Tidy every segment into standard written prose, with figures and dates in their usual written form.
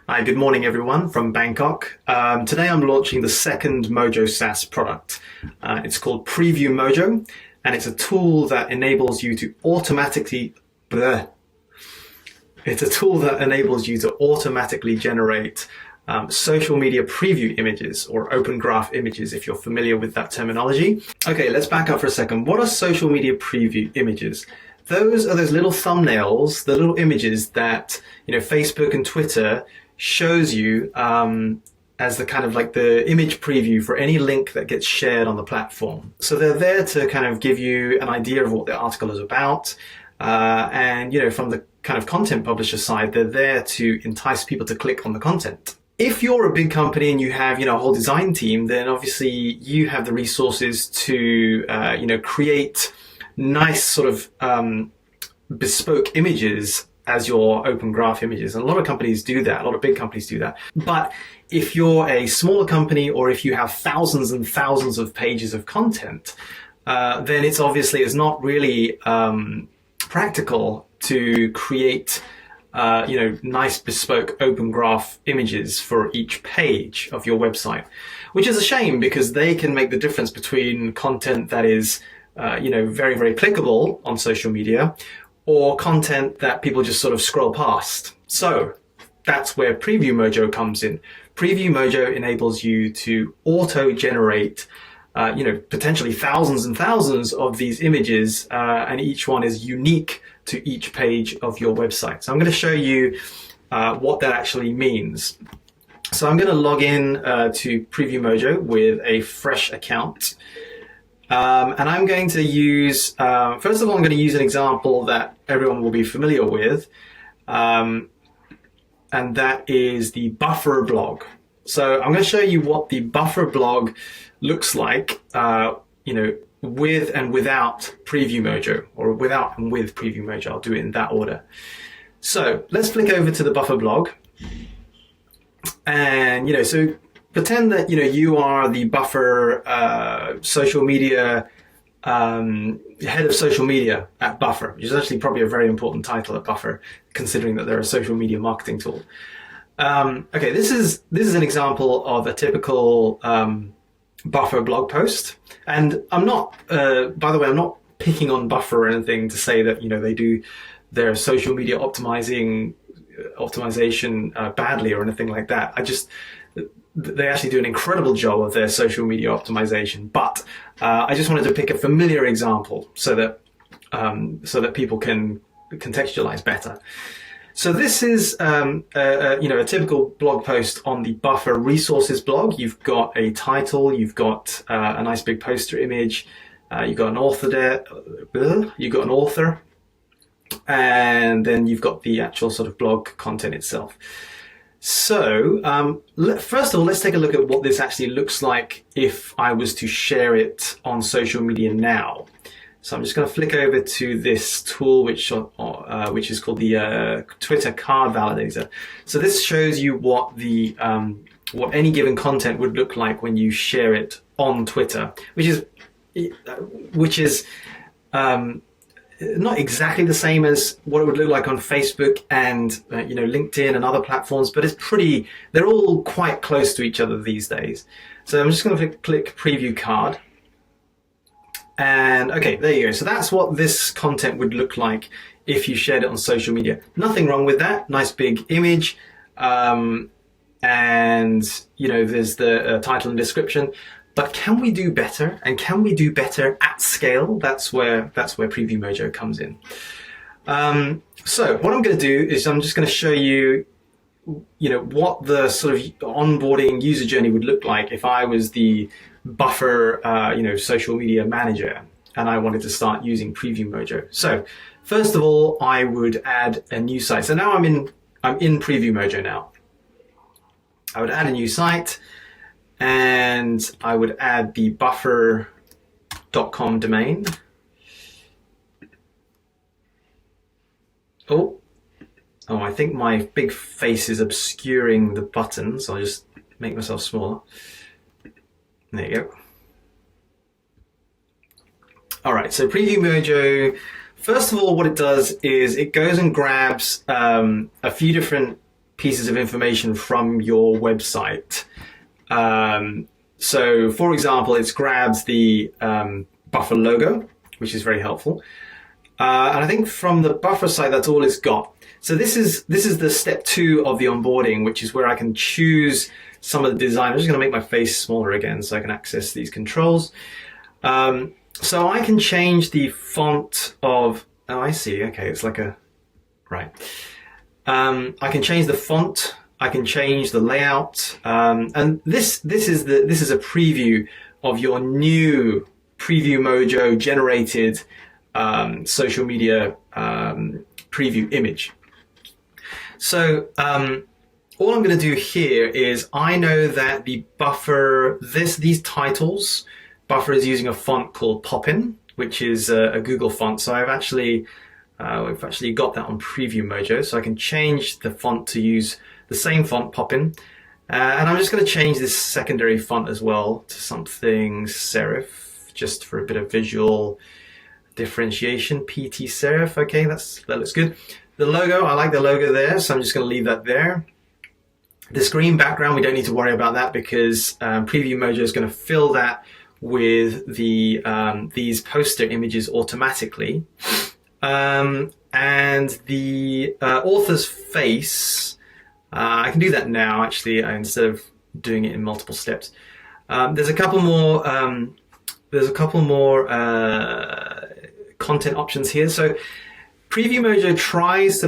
Hi, good morning everyone from Bangkok. Today I'm launching the second Mojo SaaS product. It's called Previewmojo, and it's a tool that enables you to automatically generate social media preview images or open graph images, if you're familiar with that terminology. Okay, let's back up for a second. What are social media preview images? Those are those little thumbnails, the little images that Facebook and Twitter shows you as the kind of like the image preview for any link that gets shared on the platform. So they're there to kind of give you an idea of what the article is about. And from the kind of content publisher side, they're there to entice people to click on the content. If you're a big company and you have a whole design team, then obviously you have the resources to create nice sort of bespoke images as your open graph images. And a lot of companies do that. A lot of big companies do that. But if you're a smaller company, or if you have thousands and thousands of pages of content, then it's not really practical to create nice bespoke open graph images for each page of your website, which is a shame because they can make the difference between content that is very, very clickable on social media, or content that people just sort of scroll past. So that's where Previewmojo comes in. Previewmojo enables you to auto-generate potentially thousands and thousands of these images, and each one is unique to each page of your website. So I'm going to show you what that actually means. So I'm going to log in to Previewmojo with a fresh account. And I'm going to use, first of all, I'm going to use an example that everyone will be familiar with, and that is the buffer blog. So I'm going to show you what the buffer blog looks like, with and without Previewmojo, or without and with Previewmojo. I'll do it in that order. So let's flick over to the buffer blog, and so pretend that you are the Buffer social media head of social media at Buffer, which is actually probably a very important title at Buffer, considering that they're a social media marketing tool. Okay, this is an example of a typical Buffer blog post, and I'm not, by the way, I'm not picking on Buffer or anything to say that they do their social media optimization badly or anything like that. They actually do an incredible job of their social media optimization, but I just wanted to pick a familiar example so that people can contextualize better. So this is a typical blog post on the Buffer Resources blog. You've got a title, you've got a nice big poster image, you've got an author there, and then you've got the actual sort of blog content itself. So first of all, let's take a look at what this actually looks like if I was to share it on social media now. So I'm just going to flick over to this tool, which is called the Twitter card validator. So this shows you what what any given content would look like when you share it on Twitter, which is not exactly the same as what it would look like on Facebook and LinkedIn and other platforms, but they're all quite close to each other these days. So I'm just going to click preview card, and okay, there you go. So that's what this content would look like if you shared it on social media. Nothing wrong with that. Nice big image, and there's the title and description. But can we do better? And can we do better at scale? That's where Previewmojo comes in. So what I'm going to do is I'm just going to show you, what the sort of onboarding user journey would look like if I was the Buffer, social media manager, and I wanted to start using Previewmojo. So first of all, I would add a new site. So now I'm in Previewmojo now. I would add a new site, and I would add the buffer.com domain. Oh, I think my big face is obscuring the button, so I'll just make myself smaller. There you go. All right, so Previewmojo, first of all, what it does is it goes and grabs a few different pieces of information from your website. So for example, it grabs the buffer logo, which is very helpful. And I think from the buffer side, that's all it's got. So this is the step 2 of the onboarding, which is where I can choose some of the design. I'm just going to make my face smaller again so I can access these controls. So I can change the font of, oh, I see. Okay, it's like a, right. I can change the font. I can change the layout. And this is a preview of your new Previewmojo generated social media preview image. So all I'm going to do here is I know that the buffer, these titles, buffer is using a font called Poppin, which is a Google font. So we've actually got that on Previewmojo. So I can change the font to use the same font, Poppin. And I'm just going to change this secondary font as well to something serif, just for a bit of visual differentiation. PT serif. Okay, that looks good. The logo, I like the logo there, so I'm just going to leave that there. The screen background, we don't need to worry about that because Previewmojo is going to fill that with the these poster images automatically. And the author's face, I can do that now actually instead of doing it in multiple steps. There's a couple more content options here. So Previewmojo tries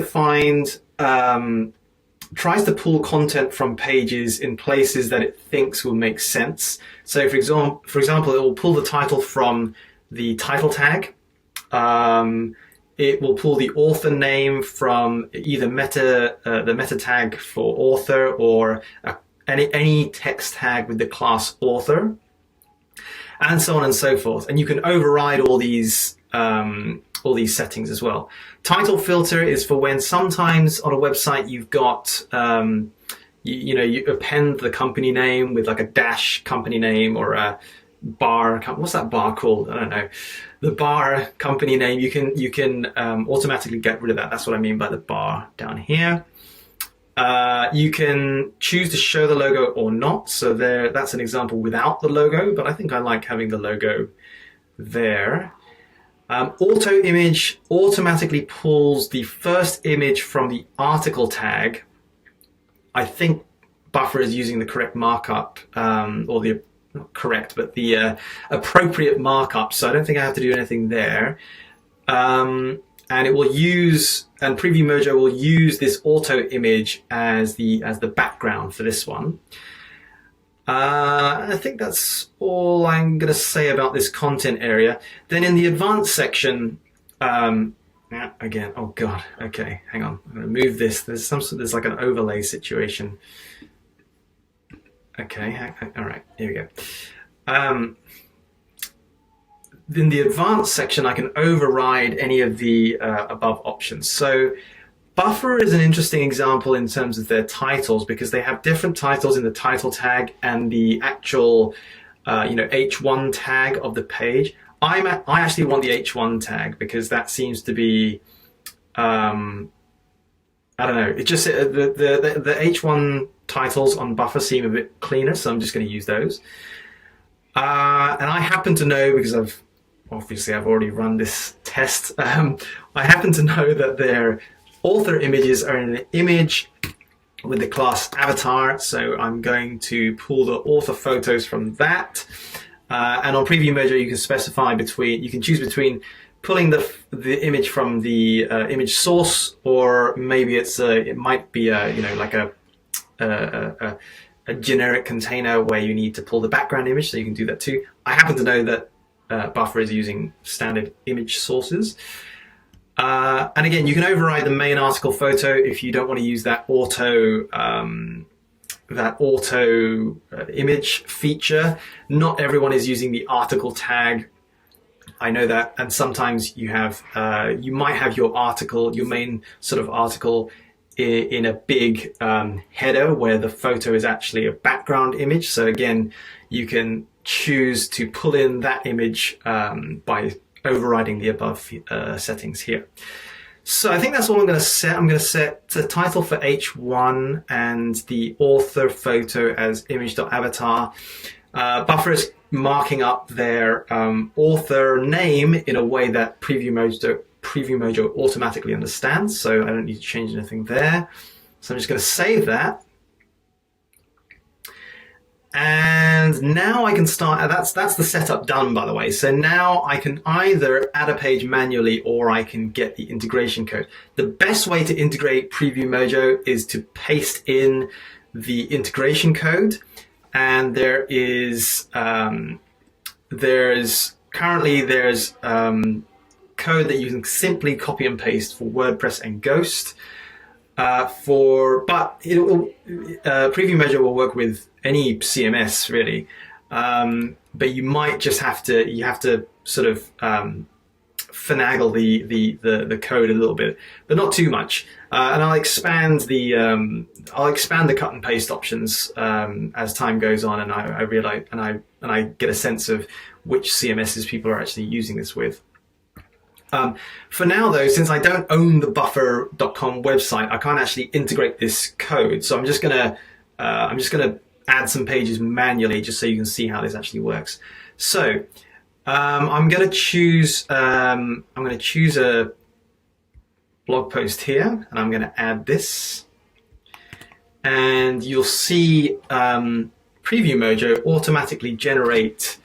to pull content from pages in places that it thinks will make sense. So for example, it will pull the title from the title tag. It will pull the author name from either the meta tag for author or any text tag with the class author, and so on and so forth. And you can override all these settings as well. Title filter is for when sometimes on a website you've got you append the company name with like a dash company name or a bar. What's that bar called? I don't know. The bar company name. You can automatically get rid of that. That's what I mean by the bar down here. You can choose to show the logo or not. So that's an example without the logo, but I think I like having the logo there. Auto image automatically pulls the first image from the article tag. I think buffer is using the correct markup, or the not correct, but the appropriate markup. So I don't think I have to do anything there. And it will use, and Previewmojo will use this auto image as the background for this one. I think that's all I'm going to say about this content area. Then in the advanced section, again, oh God, okay, hang on. I'm going to move this. There's like an overlay situation. Okay, all right, here we go. In the advanced section, I can override any of the above options. So buffer is an interesting example in terms of their titles because they have different titles in the title tag and the actual H1 tag of the page. I actually want the H1 tag because that seems to be I don't know, it just the H1 titles on buffer seem a bit cleaner, so I'm just going to use those. And I happen to know, because I've already run this test, I happen to know that their author images are in an image with the class avatar, so I'm going to pull the author photos from that. And on Previewmojo, you can specify you can choose between pulling the image from the image source, or maybe it might be like a generic container where you need to pull the background image, so you can do that too. I happen to know that buffer is using standard image sources. And again, you can override the main article photo if you don't want to use that auto image feature. Not everyone is using the article tag. I know that, and sometimes you might have your main sort of article in a big header where the photo is actually a background image. So again, you can choose to pull in that image by overriding the above settings here. So I think that's all I'm going to set. I'm going to set the title for H1 and the author photo as image.avatar. Buffer is marking up their author name in a way that Previewmojo automatically understands, so I don't need to change anything there. So I'm just going to save that. And now I can start, that's the setup done, by the way. So now I can either add a page manually or I can get the integration code. The best way to integrate Previewmojo is to paste in the integration code. And there's currently code that you can simply copy and paste for WordPress and Ghost. Previewmojo will work with any CMS really, but you might just have to sort of finagle the code a little bit, but not too much. And I'll expand the cut and paste options as time goes on, and I realize and I get a sense of which CMSs people are actually using this with. For now though, since I don't own the buffer.com website, I can't actually integrate this code. So I'm just gonna add some pages manually just so you can see how this actually works. So I'm gonna choose a blog post here, and I'm gonna add this, and you'll see Previewmojo automatically generate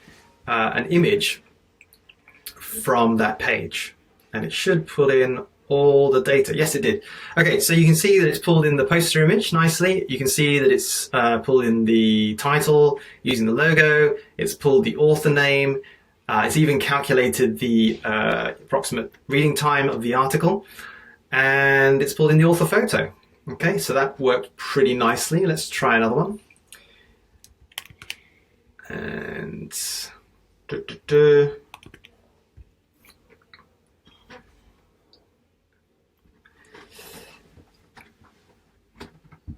an image from that page, and it should pull in all the data. Yes, it did. Okay, so you can see that it's pulled in the poster image nicely. You can see that it's pulled in the title using the logo. It's pulled the author name. It's even calculated the approximate reading time of the article, and it's pulled in the author photo. Okay, so that worked pretty nicely. Let's try another one. And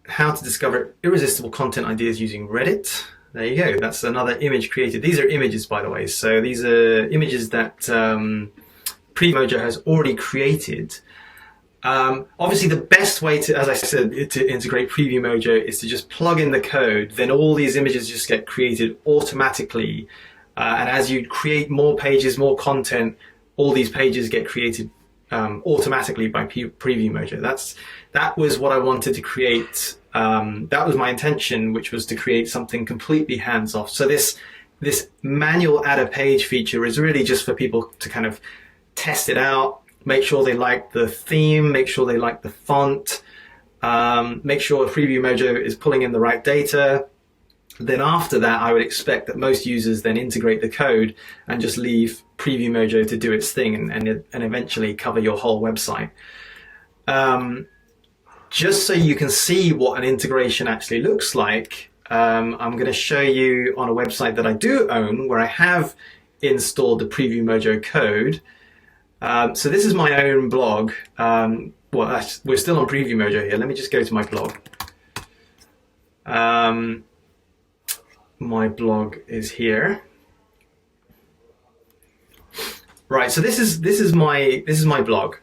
how to discover irresistible content ideas using Reddit. There you go. That's another image created. These are images, by the way. So these are images that Previewmojo has already created. Obviously, the best way to, as I said, to integrate Previewmojo is to just plug in the code. Then all these images just get created automatically. And as you create more pages, more content, all these pages get created automatically by Previewmojo. That was what I wanted to create. That was my intention, which was to create something completely hands-off. So this manual add a page feature is really just for people to kind of test it out, make sure they like the theme, make sure they like the font, make sure Previewmojo is pulling in the right data. Then after that, I would expect that most users then integrate the code and just leave Previewmojo to do its thing and eventually cover your whole website. Just so you can see what an integration actually looks like, I'm going to show you on a website that I do own where I have installed the Previewmojo code. So this is my own blog. We're still on Previewmojo here. Let me just go to my blog. My blog is here. Right. So this is my blog,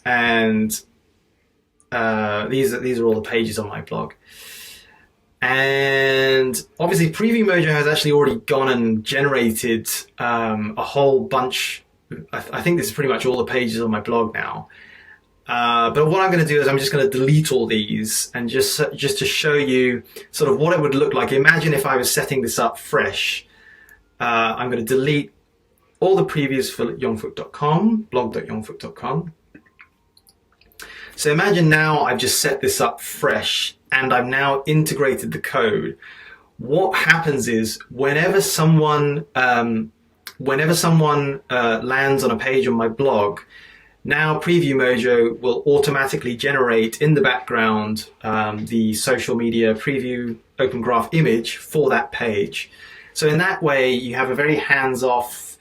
and these are all the pages on my blog. And obviously Previewmojo has actually already gone and generated a whole bunch. I think this is pretty much all the pages on my blog now. But what I'm going to do is I'm just going to delete all these, and just to show you sort of what it would look like. Imagine if I was setting this up fresh. I'm going to delete all the previews for yongfook.com, blog.yongfook.com. So imagine now I've just set this up fresh and I've now integrated the code. What happens is whenever someone lands on a page on my blog, now Previewmojo will automatically generate in the background the social media preview open graph image for that page. So in that way, you have a very hands-off.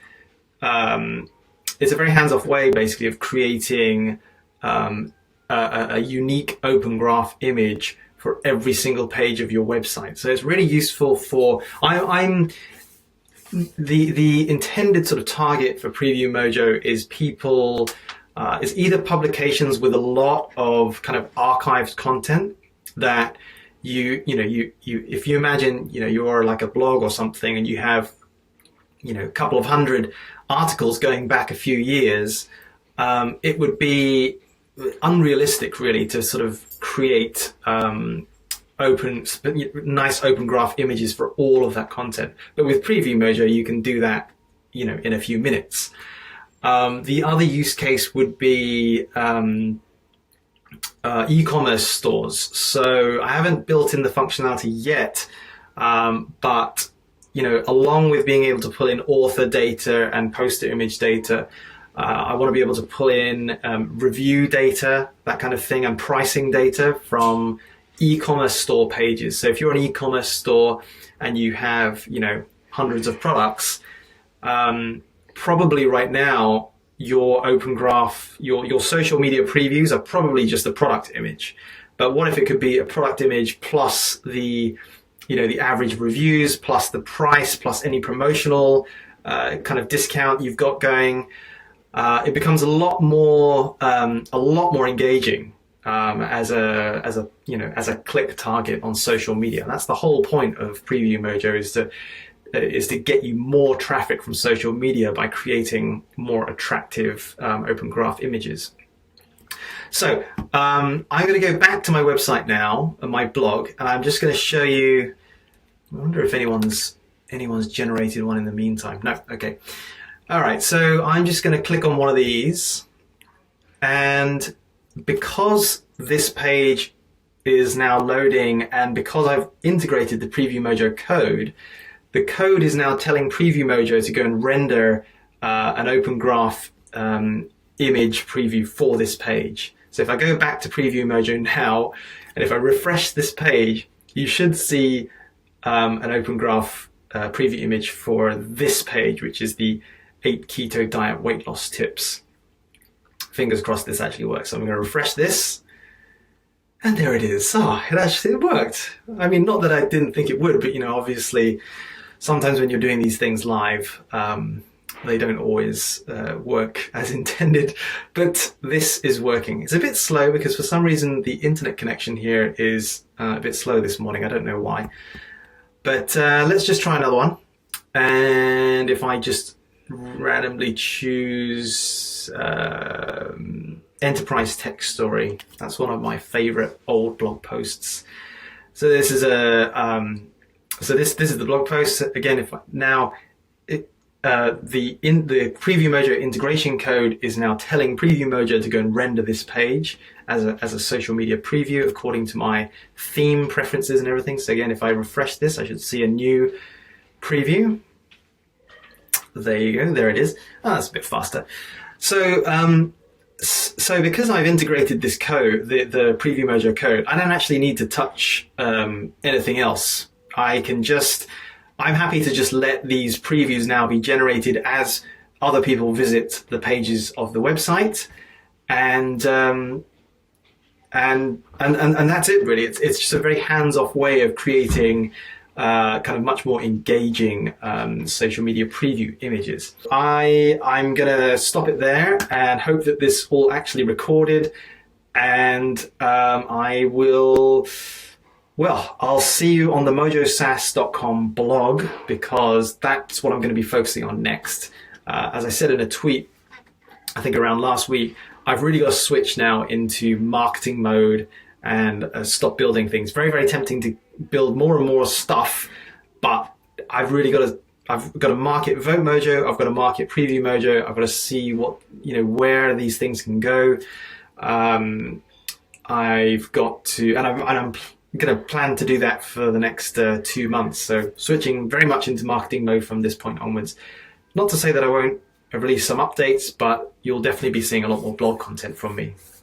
It's a very hands-off way, basically, of creating a unique open graph image for every single page of your website. So it's really useful for. I'm the intended sort of target for Previewmojo is people is either publications with a lot of kind of archived content that if you imagine, you're like a blog or something and you have, a couple of hundred articles going back a few years, it would be unrealistic really to sort of create nice open graph images for all of that content. But with Previewmojo, you can do that, in a few minutes. The other use case would be e-commerce stores. So I haven't built in the functionality yet, but along with being able to pull in author data and poster image data, I want to be able to pull in review data, that kind of thing, and pricing data from e-commerce store pages. So if you're an e-commerce store and you have, hundreds of products, probably right now, your open graph, your social media previews are probably just a product image. But what if it could be a product image plus the average reviews, plus the price, plus any promotional kind of discount you've got going? It becomes a lot more engaging as a click target on social media. That's the whole point of Previewmojo, is to get you more traffic from social media by creating more attractive open graph images. So I'm going to go back to my website now, my blog, and I'm just going to show you. I wonder if anyone's generated one in the meantime. No, okay. All right, so I'm just going to click on one of these, and because this page is now loading, and because I've integrated the Previewmojo code, the code is now telling Previewmojo to go and render an open graph image preview for this page. So if I go back to Previewmojo now, and if I refresh this page, you should see an open graph preview image for this page, which is the 8 keto diet weight loss tips. Fingers crossed this actually works. So I'm going to refresh this. And there it is. It worked. I mean, not that I didn't think it would, but obviously, sometimes when you're doing these things live, they don't always work as intended, but this is working. It's a bit slow because for some reason the internet connection here is a bit slow this morning. I don't know why, but let's just try another one. And if I just randomly choose enterprise text story, that's one of my favorite old blog posts. So this is this is the blog post. Again, the Previewmojo integration code is now telling Previewmojo to go and render this page as a social media preview according to my theme preferences and everything. So again, if I refresh this, I should see a new preview. There you go. There it is. That's a bit faster. So because I've integrated this code, the Previewmojo code, I don't actually need to touch anything else. I'm happy to just let these previews now be generated as other people visit the pages of the website, and that's it really. It's just a very hands-off way of creating kind of much more engaging social media preview images. I'm gonna stop it there and hope that this all actually recorded, and I'll see you on the mojosas.com blog, because that's what I'm going to be focusing on next. As I said in a tweet, I think around last week, I've really got to switch now into marketing mode and stop building things. Very, very tempting to build more and more stuff, but I've got to market VoteMojo, I've got to market Previewmojo, I've got to see where these things can go. I've got to, and I'm going to plan to do that for the next 2 months. So switching very much into marketing mode from this point onwards. Not to say that I won't release some updates, but you'll definitely be seeing a lot more blog content from me.